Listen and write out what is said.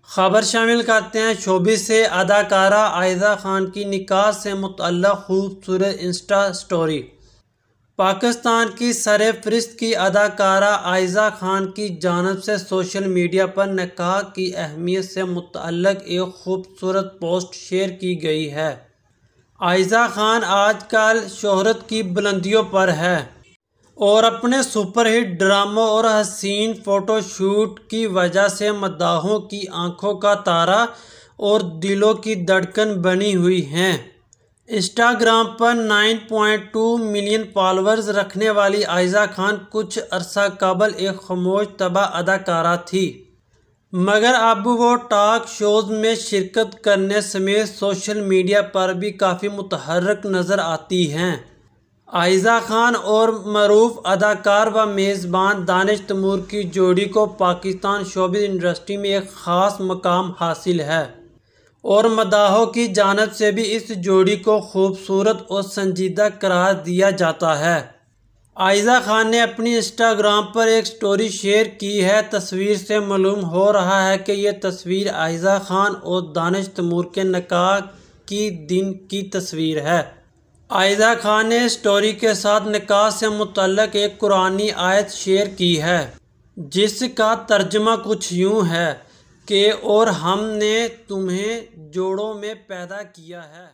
خبر شامل کرتے ہیں شوبز سے۔ اداکارہ عائزہ خان کی نکاح سے متعلق خوبصورت انسٹا سٹوری۔ پاکستان کی سرفہرست کی اداکارہ عائزہ خان کی جانب سے سوشل میڈیا پر نکاح کی اہمیت سے متعلق ایک خوبصورت پوسٹ شیئر کی گئی ہے۔ عائزہ خان آج کل شہرت کی بلندیوں پر ہے اور اپنے سپر ہٹ ڈراموں اور حسین فوٹو شوٹ کی وجہ سے مداحوں کی آنکھوں کا تارا اور دلوں کی دھڑکن بنی ہوئی ہیں۔ انسٹاگرام پر 9.2 ملین فالورز رکھنے والی عائزہ خان کچھ عرصہ قبل ایک خاموش طبع اداکارہ تھی، مگر اب وہ ٹاک شوز میں شرکت کرنے سمیت سوشل میڈیا پر بھی کافی متحرک نظر آتی ہیں۔ عائزہ خان اور معروف اداکار و میزبان دانش تیمور کی جوڑی کو پاکستان شوبز انڈسٹری میں ایک خاص مقام حاصل ہے اور مداحوں کی جانب سے بھی اس جوڑی کو خوبصورت اور سنجیدہ قرار دیا جاتا ہے۔ عائزہ خان نے اپنی انسٹاگرام پر ایک سٹوری شیئر کی ہے۔ تصویر سے معلوم ہو رہا ہے کہ یہ تصویر عائزہ خان اور دانش تیمور کے نکاح کی دن کی تصویر ہے۔ عائزہ خان نے سٹوری کے ساتھ نکاح سے متعلق ایک قرآنی آیت شیئر کی ہے، جس کا ترجمہ کچھ یوں ہے کہ اور ہم نے تمہیں جوڑوں میں پیدا کیا ہے۔